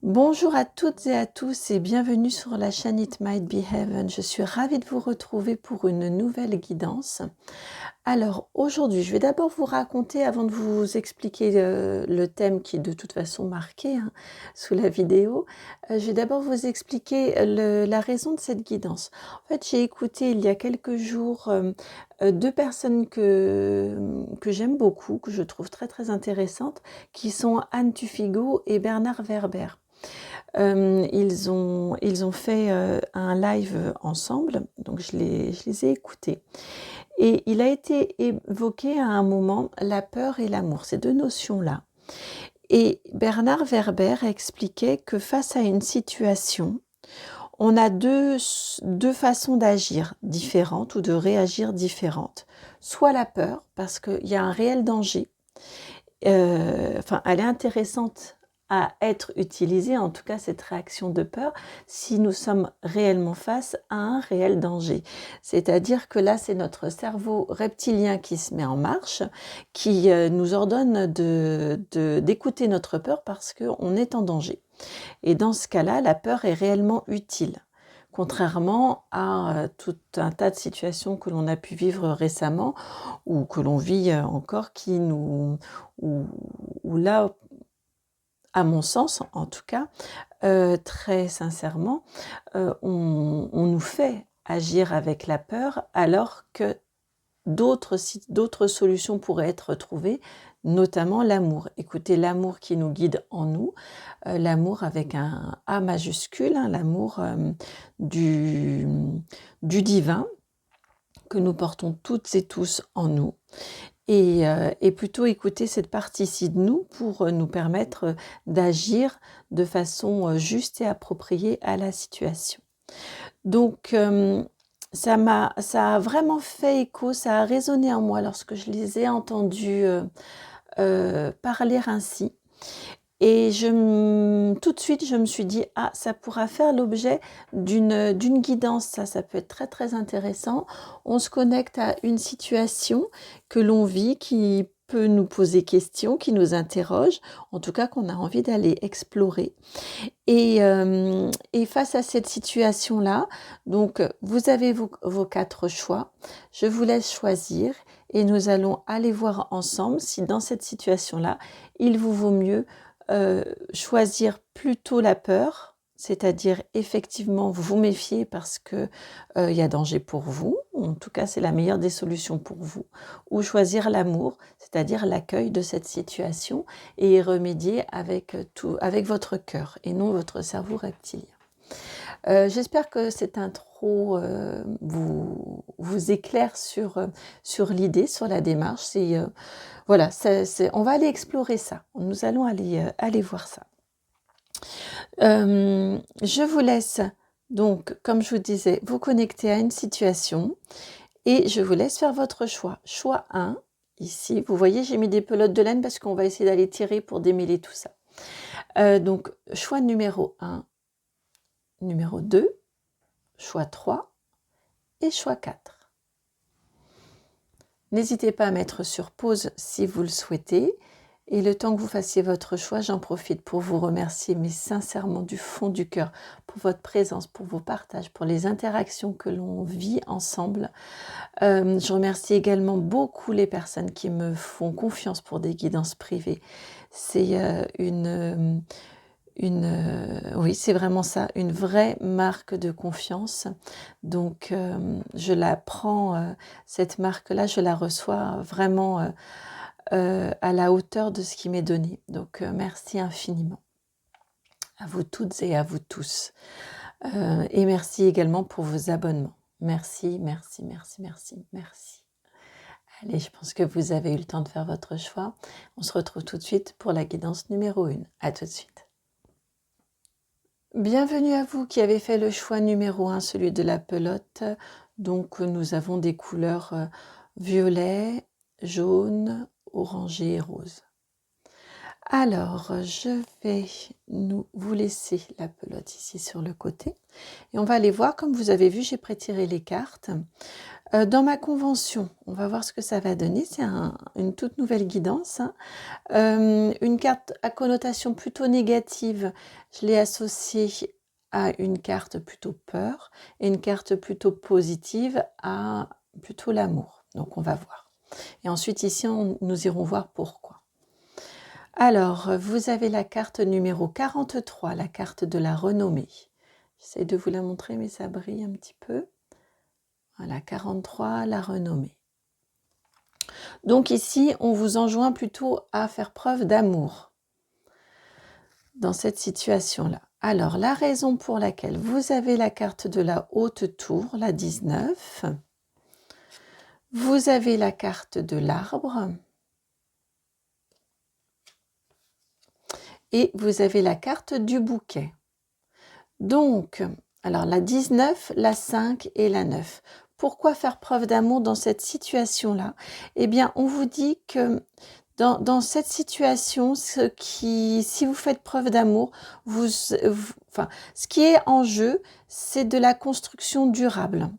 Bonjour à toutes et à tous et bienvenue sur la chaîne It Might Be Heaven. Je suis ravie de vous retrouver pour une nouvelle guidance. Alors aujourd'hui, je vais d'abord vous raconter, avant de vous expliquer le thème qui est de toute façon marqué sous la vidéo, je vais d'abord vous expliquer la raison de cette guidance. En fait, j'ai écouté il y a quelques jours deux personnes que j'aime beaucoup, que je trouve très très intéressantes, qui sont Anne Tufigo et Bernard Werber. Ils ont fait un live ensemble, donc je les ai écoutés. Et il a été évoqué à un moment la peur et l'amour, ces deux notions-là. Et Bernard Werber expliquait que face à une situation, on a deux façons d'agir différentes ou de réagir différentes. Soit la peur, parce qu'il y a un réel danger. Elle est intéressante à être utilisée, en tout cas cette réaction de peur, si nous sommes réellement face à un réel danger. C'est-à-dire que là, c'est notre cerveau reptilien qui se met en marche, qui nous ordonne d'écouter notre peur parce qu'on est en danger. Et dans ce cas-là, la peur est réellement utile. Contrairement à tout un tas de situations que l'on a pu vivre récemment ou que l'on vit encore où là, à mon sens en tout cas, très sincèrement, on nous fait agir avec la peur alors que d'autres solutions pourraient être trouvées, notamment l'amour. Écoutez, l'amour qui nous guide en nous, l'amour avec un A majuscule, l'amour du divin que nous portons toutes et tous en nous. Et plutôt écouter cette partie-ci de nous pour nous permettre d'agir de façon juste et appropriée à la situation. Donc, ça a vraiment fait écho, ça a résonné en moi lorsque je les ai entendus parler ainsi. Et tout de suite, je me suis dit, ça pourra faire l'objet d'une guidance, ça peut être très très intéressant. On se connecte à une situation que l'on vit, qui peut nous poser question, qui nous interroge, en tout cas qu'on a envie d'aller explorer. Et face à cette situation-là, donc vous avez vos 4 choix, je vous laisse choisir et nous allons aller voir ensemble si dans cette situation-là, il vous vaut mieux choisir plutôt la peur, c'est-à-dire effectivement vous méfier parce que il y a danger pour vous, en tout cas c'est la meilleure des solutions pour vous, ou choisir l'amour, c'est-à-dire l'accueil de cette situation et y remédier avec votre cœur et non votre cerveau reptilien. J'espère que cette intro vous éclaire sur l'idée, sur la démarche. Voilà, on va aller explorer ça. Nous allons aller voir ça. Je vous laisse donc, comme je vous disais, vous connecter à une situation et je vous laisse faire votre choix. Choix 1, ici, vous voyez, j'ai mis des pelotes de laine parce qu'on va essayer d'aller tirer pour démêler tout ça. Donc, choix numéro 1, numéro 2, choix 3 et choix 4. N'hésitez pas à mettre sur pause si vous le souhaitez. Et le temps que vous fassiez votre choix, j'en profite pour vous remercier, mais sincèrement du fond du cœur, pour votre présence, pour vos partages, pour les interactions que l'on vit ensemble. Je remercie également beaucoup les personnes qui me font confiance pour des guidances privées. C'est oui, c'est vraiment ça, une vraie marque de confiance. Donc, je la prends, cette marque-là, je la reçois vraiment à la hauteur de ce qui m'est donné. Donc, merci infiniment à vous toutes et à vous tous. Et merci également pour vos abonnements. Merci, merci, merci, merci, merci. Allez, je pense que vous avez eu le temps de faire votre choix. On se retrouve tout de suite pour la guidance numéro 1. À tout de suite. Bienvenue à vous qui avez fait le choix numéro 1, celui de la pelote. Donc nous avons des couleurs violet, jaune, orangé et rose. Alors, je vais vous laisser la pelote ici sur le côté. Et on va aller voir, comme vous avez vu, j'ai prétiré les cartes. Dans ma convention, on va voir ce que ça va donner. C'est une toute nouvelle guidance, hein. Une carte à connotation plutôt négative, je l'ai associée à une carte plutôt peur et une carte plutôt positive à plutôt l'amour. Donc on va voir. Et ensuite ici, nous irons voir pourquoi. Alors, vous avez la carte numéro 43, la carte de la renommée. J'essaie de vous la montrer, mais ça brille un petit peu. Voilà, 43, la renommée. Donc ici, on vous enjoint plutôt à faire preuve d'amour dans cette situation-là. Alors, la raison pour laquelle vous avez la carte de la haute tour, la 19, vous avez la carte de l'arbre et vous avez la carte du bouquet. Donc, alors la 19, la 5 et la 9. Pourquoi faire preuve d'amour dans cette situation-là? Eh bien, on vous dit que dans cette situation, si vous faites preuve d'amour, ce qui est en jeu, c'est de la construction durable.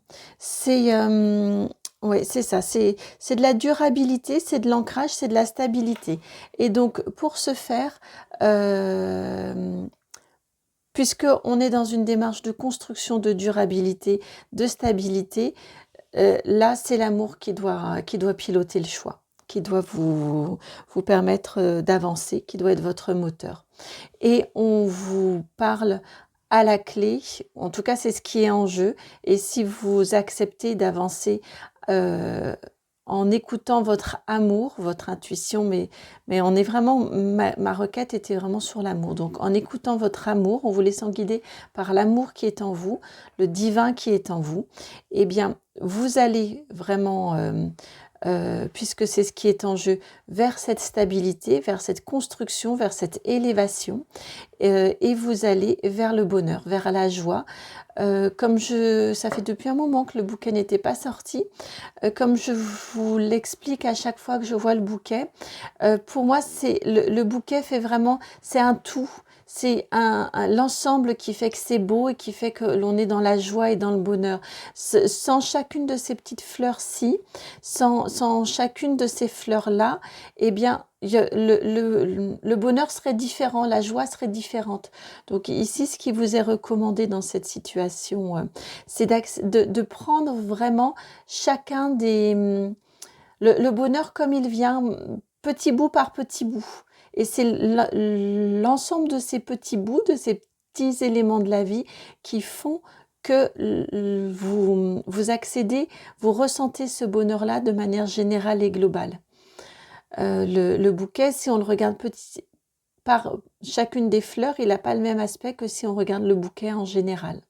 Oui, c'est ça, c'est de la durabilité, c'est de l'ancrage, c'est de la stabilité. Et donc, pour ce faire, puisqu'on est dans une démarche de construction, de durabilité, de stabilité, là, c'est l'amour qui doit piloter le choix, qui doit vous permettre d'avancer, qui doit être votre moteur. Et on vous parle à la clé, en tout cas, c'est ce qui est en jeu. Et si vous acceptez d'avancer en écoutant votre amour, votre intuition, mais on est vraiment, ma requête était vraiment sur l'amour. Donc en écoutant votre amour, en vous laissant guider par l'amour qui est en vous, le divin qui est en vous, eh bien vous allez vraiment, puisque c'est ce qui est en jeu, vers cette stabilité, vers cette construction, vers cette élévation, et vous allez vers le bonheur, vers la joie. Ça fait depuis un moment que le bouquet n'était pas sorti, comme je vous l'explique à chaque fois que je vois le bouquet, pour moi, le bouquet fait vraiment, c'est un tout. C'est l'ensemble qui fait que c'est beau et qui fait que l'on est dans la joie et dans le bonheur. Sans chacune de ces petites fleurs-ci, sans chacune de ces fleurs-là, eh bien, le bonheur serait différent, la joie serait différente. Donc ici, ce qui vous est recommandé dans cette situation, c'est de prendre vraiment chacun le bonheur comme il vient, petit bout par petit bout. Et c'est l'ensemble de ces petits bouts, de ces petits éléments de la vie qui font que vous accédez, vous ressentez ce bonheur-là de manière générale et globale. Le bouquet, si on le regarde par chacune des fleurs, il n'a pas le même aspect que si on regarde le bouquet en général.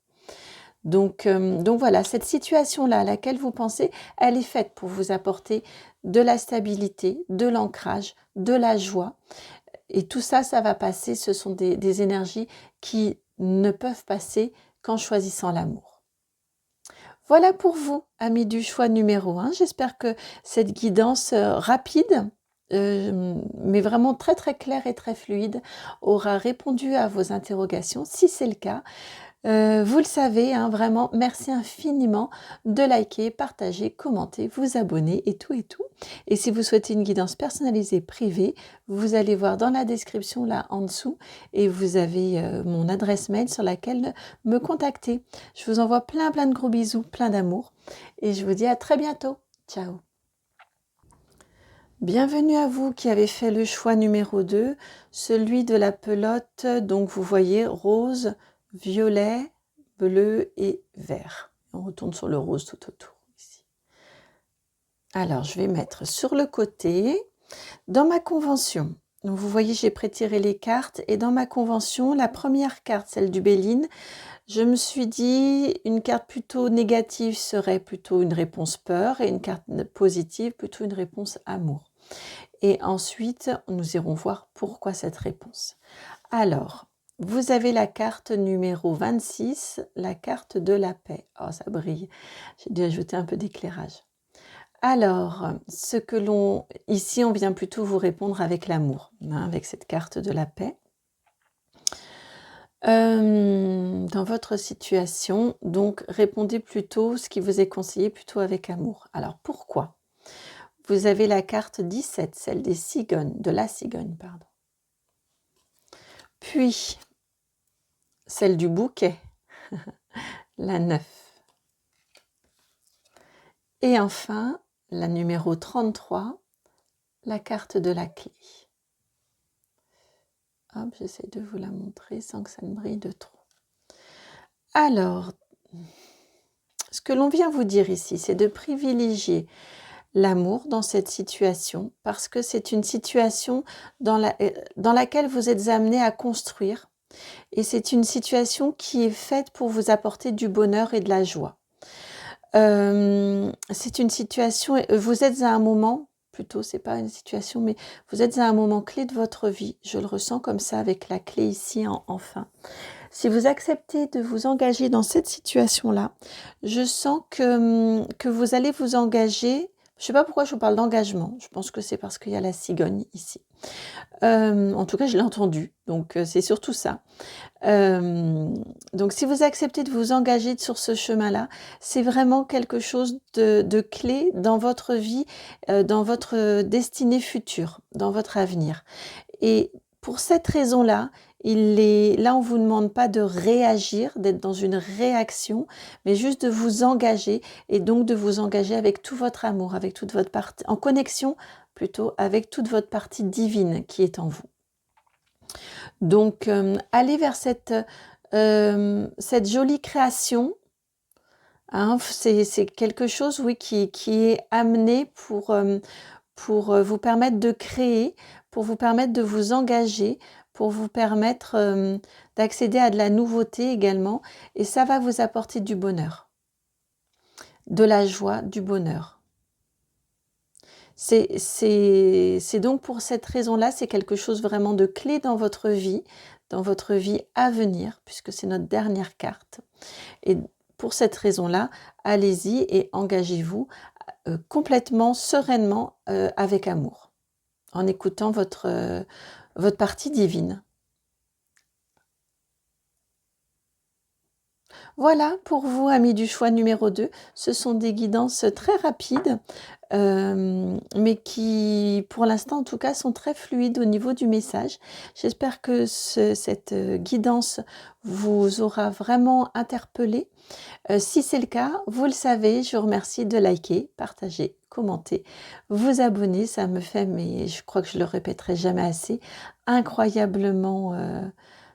Donc voilà, cette situation-là à laquelle vous pensez, elle est faite pour vous apporter de la stabilité, de l'ancrage, de la joie. Et tout ça, ça va passer. Ce sont des énergies qui ne peuvent passer qu'en choisissant l'amour. Voilà pour vous, amis du choix numéro 1. J'espère que cette guidance rapide, mais vraiment très très claire et très fluide, aura répondu à vos interrogations. Si c'est le cas, vous le savez, hein, vraiment, merci infiniment de liker, partager, commenter, vous abonner et tout et tout. Et si vous souhaitez une guidance personnalisée privée, vous allez voir dans la description là en dessous et vous avez mon adresse mail sur laquelle me contacter. Je vous envoie plein de gros bisous, plein d'amour et je vous dis à très bientôt. Ciao. Bienvenue à vous qui avez fait le choix numéro 2, celui de la pelote, donc vous voyez rose, violet, bleu et vert. On retourne sur le rose tout autour ici. Alors, je vais mettre sur le côté, dans ma convention. Donc, vous voyez, j'ai prétiré les cartes et dans ma convention, la première carte, celle du Béline, je me suis dit une carte plutôt négative serait plutôt une réponse peur et une carte positive plutôt une réponse amour. Et ensuite, nous irons voir pourquoi cette réponse. Alors, vous avez la carte numéro 26, la carte de la paix. Oh, ça brille. J'ai dû ajouter un peu d'éclairage. Alors, ici, on vient plutôt vous répondre avec l'amour, hein, avec cette carte de la paix. Dans votre situation, donc répondez plutôt ce qui vous est conseillé plutôt avec amour. Alors pourquoi? Vous avez la carte 17, celle des cigognes, de la cigogne, pardon. Puis, celle du bouquet, la 9. Et enfin, la numéro 33, la carte de la clé. Hop, j'essaie de vous la montrer sans que ça ne brille de trop. Alors, ce que l'on vient vous dire ici, c'est de privilégier l'amour dans cette situation parce que c'est une situation dans laquelle vous êtes amené à construire et c'est une situation qui est faite pour vous apporter du bonheur et de la joie. C'est une situation, vous êtes à un moment, plutôt c'est pas une situation, mais vous êtes à un moment clé de votre vie, je le ressens comme ça avec la clé ici enfin. Si vous acceptez de vous engager dans cette situation-là, je sens que vous allez vous engager. Je ne sais pas pourquoi je vous parle d'engagement. Je pense que c'est parce qu'il y a la cigogne ici. En tout cas, je l'ai entendu. Donc, c'est surtout ça. Donc, si vous acceptez de vous engager sur ce chemin-là, c'est vraiment quelque chose de clé dans votre vie, dans votre destinée future, dans votre avenir. Et pour cette raison-là, là, on ne vous demande pas de réagir, d'être dans une réaction, mais juste de vous engager et donc de vous engager avec tout votre amour, avec toute votre partie, en connexion plutôt avec toute votre partie divine qui est en vous. Donc, allez vers cette jolie création. Hein, c'est quelque chose, oui, qui est amené pour vous permettre de créer, pour vous permettre de vous engager, pour vous permettre d'accéder à de la nouveauté également. Et ça va vous apporter du bonheur, de la joie, du bonheur. C'est donc pour cette raison-là, c'est quelque chose vraiment de clé dans votre vie à venir, puisque c'est notre dernière carte. Et pour cette raison-là, allez-y et engagez-vous complètement, sereinement, avec amour, en écoutant votre partie divine. Voilà pour vous, amis du choix numéro 2. Ce sont des guidances très rapides, mais qui, pour l'instant en tout cas, sont très fluides au niveau du message. J'espère que cette guidance vous aura vraiment interpellé. Si c'est le cas, vous le savez, je vous remercie de liker, partager, commenter, vous abonner. Ça me fait, mais je crois que je le répéterai jamais assez, incroyablement,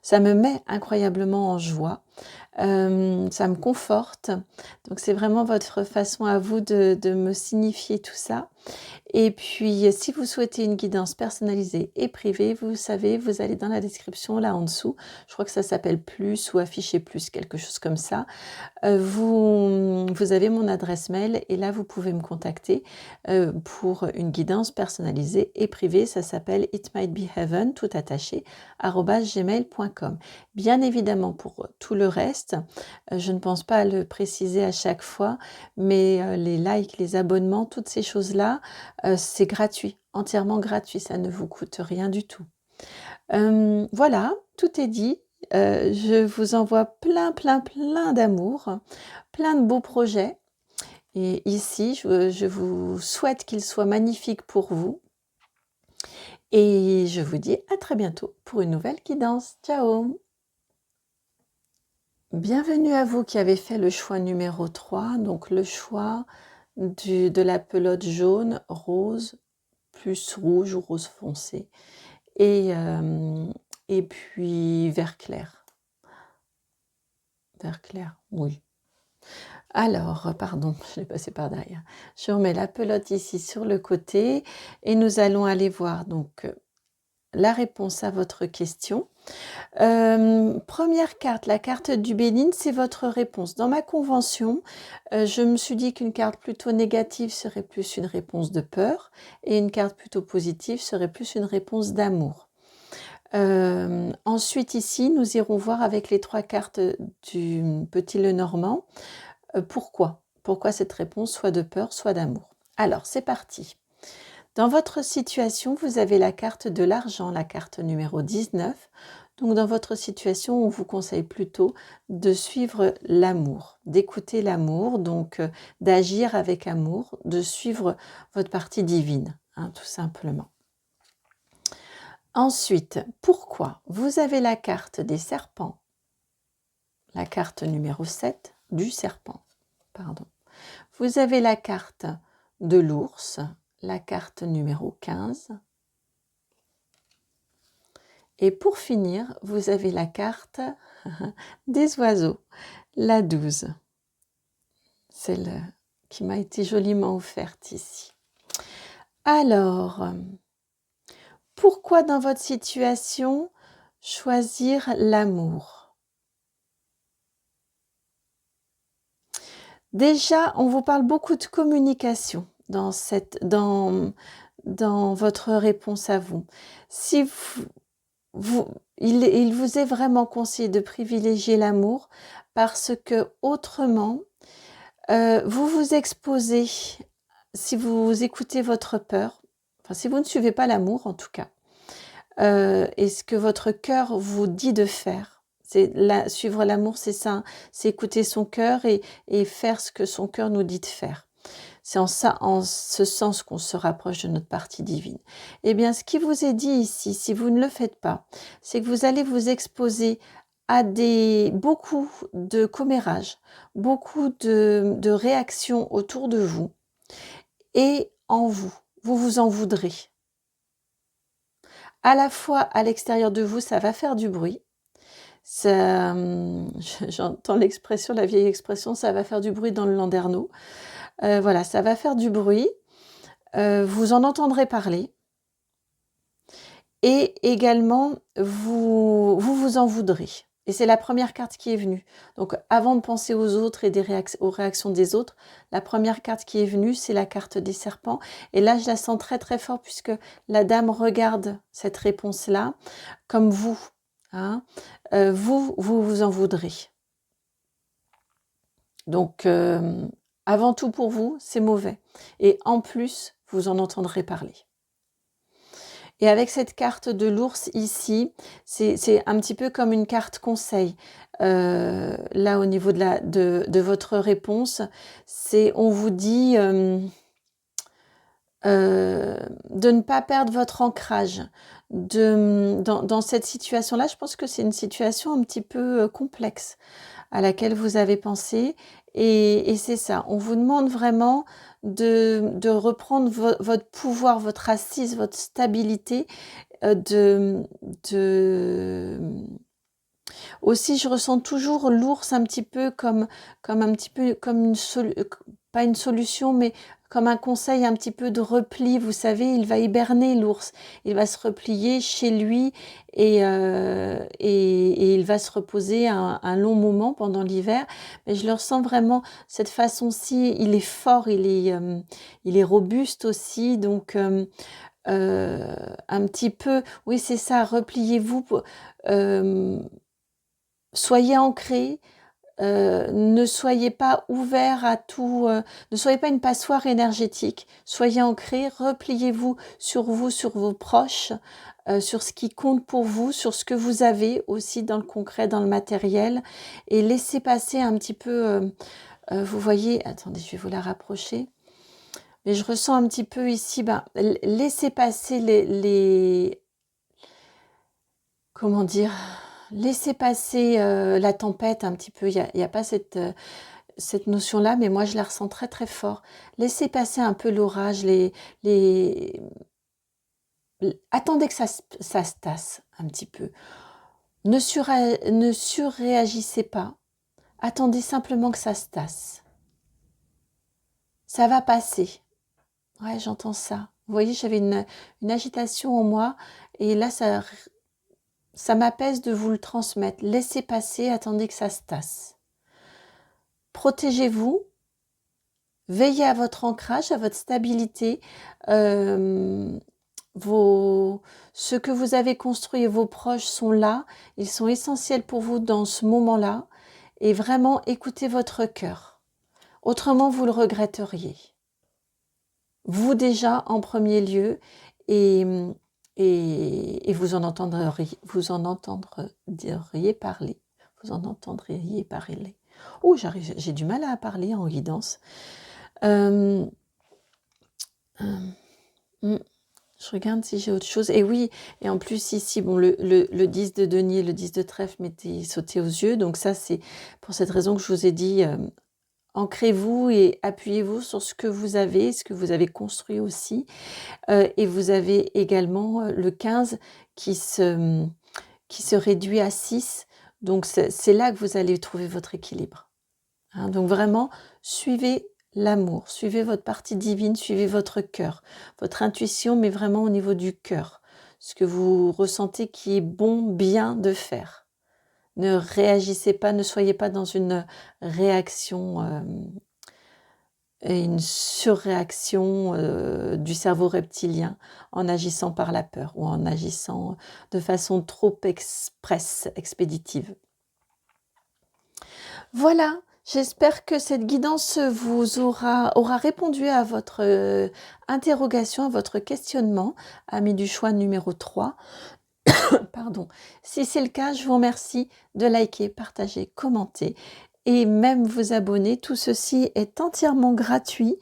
ça me met incroyablement en joie. Ça me conforte. Donc c'est vraiment votre façon à vous de me signifier tout ça. Et puis, si vous souhaitez une guidance personnalisée et privée, vous savez, vous allez dans la description là en dessous. Je crois que ça s'appelle plus ou afficher plus, quelque chose comme ça. Vous avez mon adresse mail et là, vous pouvez me contacter pour une guidance personnalisée et privée. Ça s'appelle It Might Be Heaven, tout attaché, @gmail.com. Bien évidemment, pour tout le reste, je ne pense pas à le préciser à chaque fois, mais les likes, les abonnements, toutes ces choses-là, c'est gratuit, entièrement gratuit. Ça ne vous coûte rien du tout. Voilà, tout est dit. Je vous envoie plein d'amour, plein de beaux projets. Et ici, je vous souhaite qu'ils soient magnifiques pour vous. Et je vous dis à très bientôt pour une nouvelle guidance. Ciao! Bienvenue à vous qui avez fait le choix numéro 3, donc le choix de la pelote jaune, rose, plus rouge ou rose foncé. Et puis vert clair. Vert clair, oui. Alors, pardon, je l'ai passé par derrière. Je remets la pelote ici sur le côté et nous allons aller voir donc la réponse à votre question. Première carte, la carte du Bénin, c'est votre réponse. Dans ma convention, je me suis dit qu'une carte plutôt négative serait plus une réponse de peur et une carte plutôt positive serait plus une réponse d'amour. Ensuite ici, nous irons voir avec les 3 cartes du petit Lenormand. Pourquoi cette réponse soit de peur, soit d'amour. Alors, c'est parti. Dans votre situation, vous avez la carte de l'argent, la carte numéro 19. Donc dans votre situation, on vous conseille plutôt de suivre l'amour, d'écouter l'amour, donc d'agir avec amour, de suivre votre partie divine, hein, tout simplement. Ensuite, pourquoi? Vous avez la carte des serpents, la carte numéro 7 du serpent, pardon. Vous avez la carte de l'ours, la carte numéro 15. Et pour finir, vous avez la carte des oiseaux, la 12. Celle qui m'a été joliment offerte ici. Alors, pourquoi dans votre situation choisir l'amour? Déjà, on vous parle beaucoup de communication dans votre réponse à vous. Si il vous est vraiment conseillé de privilégier l'amour parce que autrement, vous vous exposez, si vous écoutez votre peur, enfin si vous ne suivez pas l'amour en tout cas, et ce que votre cœur vous dit de faire. Suivre l'amour, c'est ça, c'est écouter son cœur et faire ce que son cœur nous dit de faire. C'est en ce sens qu'on se rapproche de notre partie divine. Eh bien, ce qui vous est dit ici, si vous ne le faites pas, c'est que vous allez vous exposer à beaucoup de commérages, beaucoup de réactions autour de vous et en vous. Vous vous en voudrez. À la fois, à l'extérieur de vous, ça va faire du bruit. J'entends l'expression, la vieille expression, ça va faire du bruit dans le landerneau. Voilà, ça va faire du bruit. Vous en entendrez parler. Et également, vous en voudrez. Et c'est la première carte qui est venue. Donc, avant de penser aux autres et aux réactions des autres, la première carte qui est venue, c'est la carte des serpents. Et là, je la sens très très fort puisque la dame regarde cette réponse-là comme vous. Hein. Vous en voudrez. Donc, avant tout pour vous, c'est mauvais. Et en plus, vous en entendrez parler. Et avec cette carte de l'ours ici, c'est un petit peu comme une carte conseil. Là, au niveau de votre réponse, on vous dit de ne pas perdre votre ancrage. Dans cette situation-là, je pense que c'est une situation un petit peu complexe à laquelle vous avez pensé. Et c'est ça, on vous demande vraiment de reprendre votre pouvoir, votre assise, votre stabilité. Aussi, je ressens toujours l'ours un petit peu comme un petit peu comme pas une solution, mais comme un conseil un petit peu de repli. Vous savez, il va hiberner l'ours. Il va se replier chez lui et il va se reposer un long moment pendant l'hiver. Mais je le ressens vraiment cette façon-ci. Il est fort, il est robuste aussi. Donc, un petit peu, oui, c'est ça, repliez-vous. Soyez ancrés, ne soyez pas ouverts à tout, ne soyez pas une passoire énergétique. Soyez ancrés, repliez-vous, sur vos proches, sur ce qui compte pour vous, sur ce que vous avez aussi dans le concret, dans le matériel, et laissez passer un petit peu, vous voyez, attendez, je vais vous la rapprocher, mais je ressens un petit peu ici, laissez passer comment dire, laissez passer la tempête un petit peu. Il y a pas cette notion-là, mais moi je la ressens très très fort. Laissez passer un peu l'orage, attendez que ça se tasse un petit peu. Ne surréagissez pas. Attendez simplement que ça se tasse. Ça va passer. Ouais, j'entends ça. Vous voyez, j'avais une agitation en moi et là, ça m'apaise de vous le transmettre. Laissez passer, attendez que ça se tasse. Protégez-vous, veillez à votre ancrage, à votre stabilité. Ce que vous avez construit et vos proches sont là. Ils sont essentiels pour vous dans ce moment-là. Et vraiment, écoutez votre cœur. Autrement, vous le regretteriez. Vous déjà en premier lieu. Et et vous en entendriez parler. Vous en entendriez parler. Oh, j'ai du mal à parler en guidance. Euh, euh, Je regarde si j'ai autre chose. Et oui, et en plus ici, bon, le 10 de denier, le 10 de trèfle m'était sauté aux yeux. Donc ça, c'est pour cette raison que je vous ai dit, ancrez-vous et appuyez-vous sur ce que vous avez construit aussi. Et vous avez également le 15 qui se réduit à 6. Donc c'est là que vous allez trouver votre équilibre. Hein. Donc vraiment, suivez l'amour, suivez votre partie divine, suivez votre cœur, votre intuition, mais vraiment au niveau du cœur, ce que vous ressentez qui est bon, bien de faire. Ne réagissez pas, ne soyez pas dans une réaction et une surréaction du cerveau reptilien en agissant par la peur ou en agissant de façon trop expéditive. Voilà, j'espère que cette guidance vous aura répondu à votre interrogation, à votre questionnement, ami du choix numéro 3. Pardon. Si c'est le cas, je vous remercie de liker, partager, commenter et même vous abonner. Tout ceci est entièrement gratuit.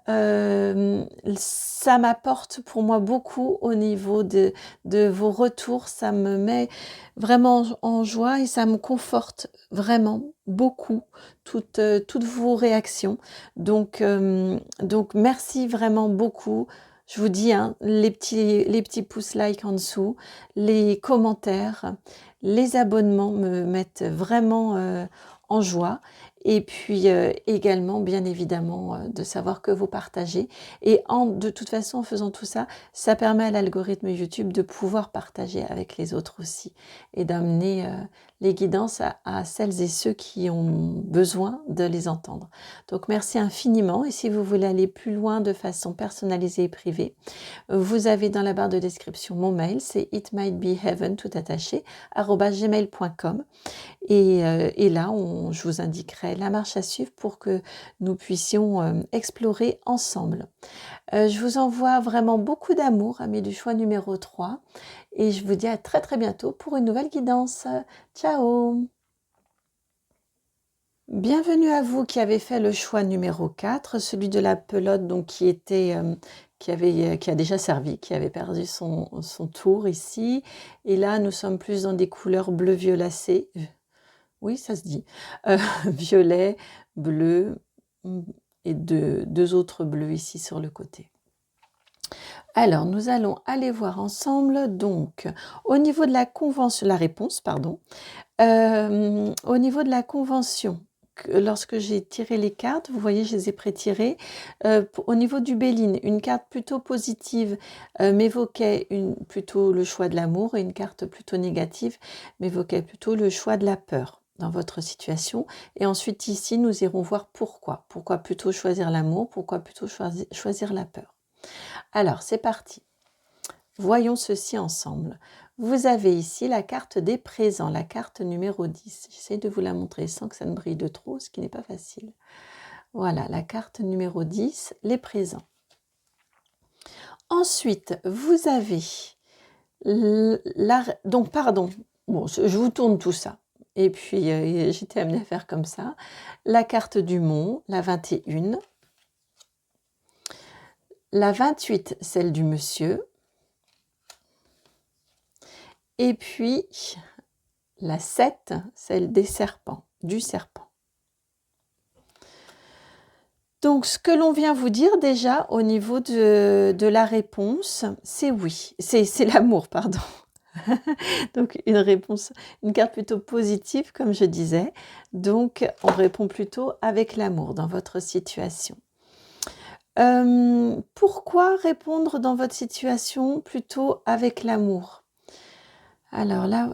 Ça m'apporte pour moi beaucoup au niveau de vos retours. Ça me met vraiment en joie et ça me conforte vraiment beaucoup toutes vos réactions. Donc merci vraiment beaucoup. Je vous dis, hein, les petits pouces like en dessous, les commentaires, les abonnements me mettent vraiment en joie. Et puis également, bien évidemment, de savoir que vous partagez. Et de toute façon, en faisant tout ça, ça permet à l'algorithme YouTube de pouvoir partager avec les autres aussi et d'amener les guidances à celles et ceux qui ont besoin de les entendre. Donc merci infiniment. Et si vous voulez aller plus loin de façon personnalisée et privée, vous avez dans la barre de description mon mail, c'est itmightbeheaven tout attaché @gmail.com. Et là, je vous indiquerai la marche à suivre pour que nous puissions explorer ensemble. Je vous envoie vraiment beaucoup d'amour, amis du choix numéro 3. Et je vous dis à très très bientôt pour une nouvelle guidance. Ciao! Bienvenue à vous qui avez fait le choix numéro 4, celui de la pelote donc qui a déjà servi, qui avait perdu son tour ici. Et là, nous sommes plus dans des couleurs bleu violacé. Oui, ça se dit. Violet, bleu et deux autres bleus ici sur le côté. Alors, nous allons aller voir ensemble, donc, au niveau de la convention, la réponse, pardon. Au niveau de la convention, lorsque j'ai tiré les cartes, vous voyez, je les ai pré-tirées. Au niveau du Béline, une carte plutôt positive m'évoquait plutôt le choix de l'amour et une carte plutôt négative m'évoquait plutôt le choix de la peur dans votre situation. Et ensuite, ici, nous irons voir pourquoi. Pourquoi plutôt choisir l'amour? Pourquoi plutôt choisir la peur? Alors, c'est parti. Voyons ceci ensemble. Vous avez ici la carte des présents, la carte numéro 10. J'essaie de vous la montrer sans que ça ne brille de trop, ce qui n'est pas facile. Voilà, la carte numéro 10, les présents. Ensuite, vous avez donc, pardon, bon, je vous tourne tout ça. Et puis, j'étais amenée à faire comme ça. La carte du mont, la 21. La 28, celle du monsieur. Et puis, la 7, celle des serpents, du serpent. Donc, ce que l'on vient vous dire déjà au niveau de la réponse, c'est oui. C'est l'amour, pardon. Donc, une carte plutôt positive, comme je disais. Donc, on répond plutôt avec l'amour dans votre situation. Pourquoi répondre dans votre situation plutôt avec l'amour? Alors là,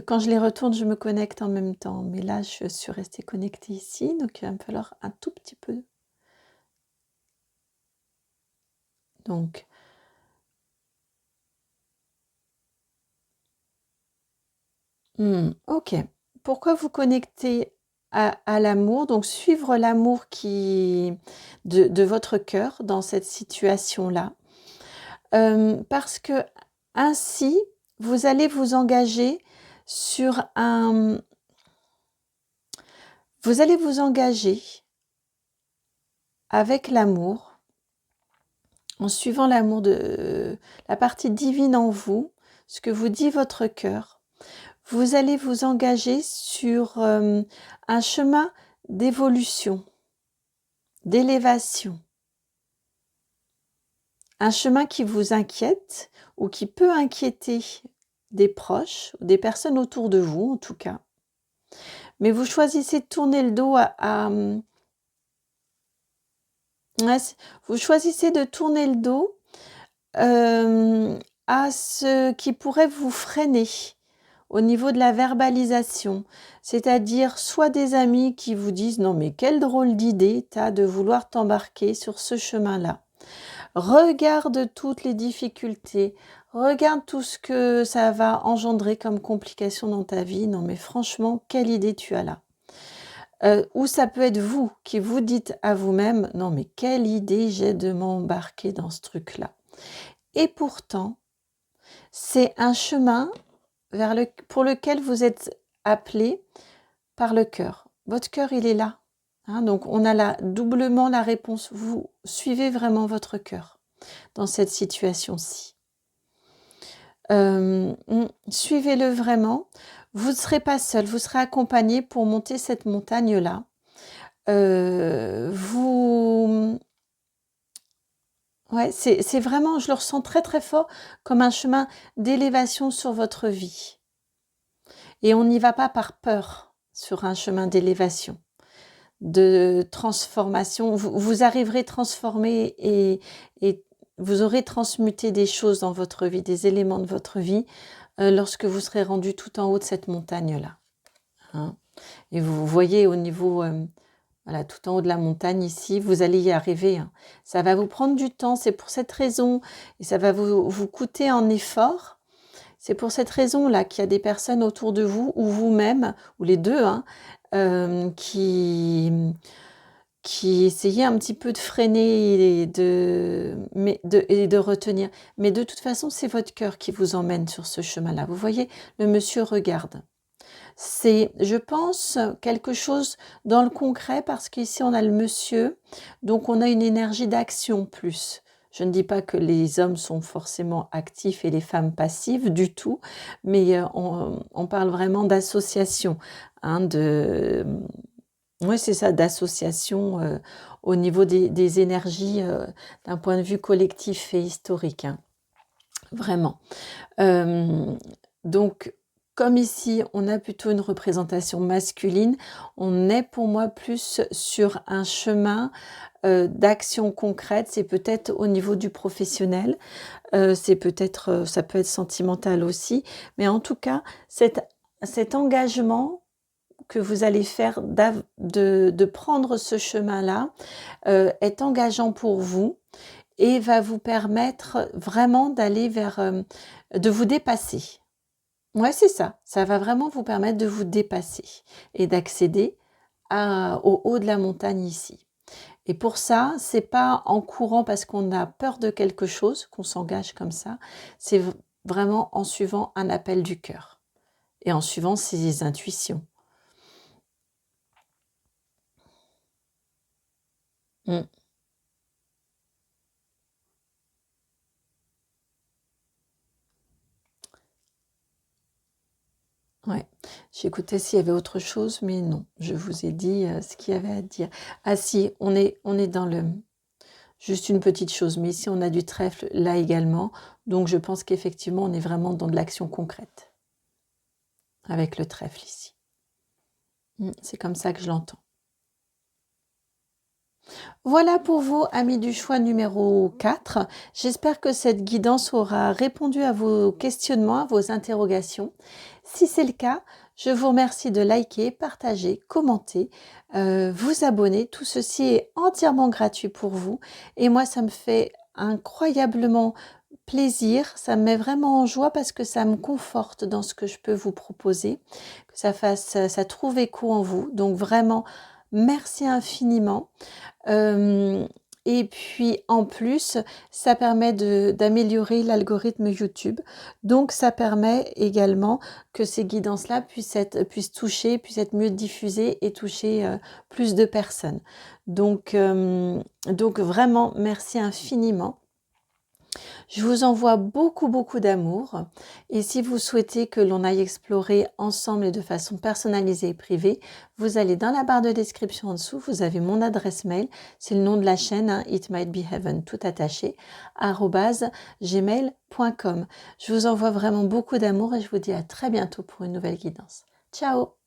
quand je les retourne, je me connecte en même temps. Mais là, je suis restée connectée ici, donc il va me falloir un tout petit peu. Donc, ok. Pourquoi vous connecter à l'amour? Donc, suivre l'amour de votre cœur dans cette situation-là. parce que ainsi, vous allez vous engager sur un... Vous allez vous engager avec l'amour, en suivant l'amour de la partie divine en vous, ce que vous dit votre cœur. Vous allez vous engager sur un chemin d'évolution, d'élévation. Un chemin qui vous inquiète ou qui peut inquiéter des proches, des personnes autour de vous en tout cas. Mais vous choisissez de tourner le dos vous choisissez de tourner le dos à ce qui pourrait vous freiner au niveau de la verbalisation, c'est-à-dire soit des amis qui vous disent « Non mais quelle drôle d'idée t'as de vouloir t'embarquer sur ce chemin-là ». Regarde toutes les difficultés, regarde tout ce que ça va engendrer comme complications dans ta vie. Non mais franchement, quelle idée tu as là. Ou ça peut être vous qui vous dites à vous-même « Non mais quelle idée j'ai de m'embarquer dans ce truc-là ». Et pourtant, c'est un chemin pour lequel vous êtes appelé par le cœur. Votre cœur, il est là. Donc, on a doublement la réponse. Vous suivez vraiment votre cœur dans cette situation-ci. Suivez-le vraiment. Vous ne serez pas seul, vous serez accompagné pour monter cette montagne-là. Ouais, c'est vraiment, je le ressens très très fort, comme un chemin d'élévation sur votre vie. Et on n'y va pas par peur sur un chemin d'élévation, de transformation. Vous arriverez transformé et vous aurez transmuté des choses dans votre vie, des éléments de votre vie, lorsque vous serez rendu tout en haut de cette montagne-là. Et vous voyez au niveau, voilà, tout en haut de la montagne ici, vous allez y arriver. Ça va vous prendre du temps, c'est pour cette raison, et ça va vous coûter en effort. C'est pour cette raison-là qu'il y a des personnes autour de vous, ou vous-même, ou les deux, qui essayez un petit peu de freiner et de retenir. Mais de toute façon, c'est votre cœur qui vous emmène sur ce chemin-là. Vous voyez, le monsieur regarde. C'est, je pense, quelque chose dans le concret, parce qu'ici, on a le monsieur, donc on a une énergie d'action plus. Je ne dis pas que les hommes sont forcément actifs et les femmes passives du tout, mais on parle vraiment d'association, oui, c'est ça, d'association au niveau des énergies d'un point de vue collectif et historique, vraiment. Donc, comme ici, on a plutôt une représentation masculine, on est pour moi plus sur un chemin d'action concrète. C'est peut-être au niveau du professionnel, c'est peut-être, ça peut être sentimental aussi, mais en tout cas, cet engagement que vous allez faire de prendre ce chemin-là est engageant pour vous et va vous permettre vraiment d'aller de vous dépasser. Ouais, c'est ça. Ça va vraiment vous permettre de vous dépasser et d'accéder au haut de la montagne ici. Et pour ça, c'est pas en courant parce qu'on a peur de quelque chose qu'on s'engage comme ça. C'est vraiment en suivant un appel du cœur et en suivant ses intuitions. Ouais, j'écoutais s'il y avait autre chose, mais non, je vous ai dit ce qu'il y avait à dire. Ah si, on est dans juste une petite chose, mais ici on a du trèfle là également, donc je pense qu'effectivement on est vraiment dans de l'action concrète avec le trèfle ici. C'est comme ça que je l'entends. Voilà pour vous, amis du choix numéro 4. J'espère que cette guidance aura répondu à vos questionnements, à vos interrogations. Si c'est le cas, je vous remercie de liker, partager, commenter, vous abonner. Tout ceci est entièrement gratuit pour vous. Et moi, ça me fait incroyablement plaisir. Ça me met vraiment en joie parce que ça me conforte dans ce que je peux vous proposer, que ça trouve écho en vous. Donc vraiment, merci infiniment. Et puis en plus, ça permet d'améliorer l'algorithme YouTube. Donc ça permet également que ces guidances-là puissent toucher, puissent être mieux diffusées et toucher plus de personnes. Donc vraiment, merci infiniment. Je vous envoie beaucoup, beaucoup d'amour. Et si vous souhaitez que l'on aille explorer ensemble et de façon personnalisée et privée, vous allez dans la barre de description en dessous, vous avez mon adresse mail, c'est le nom de la chaîne, hein, It Might Be Heaven, tout attaché, @gmail.com. Je vous envoie vraiment beaucoup d'amour et je vous dis à très bientôt pour une nouvelle guidance. Ciao!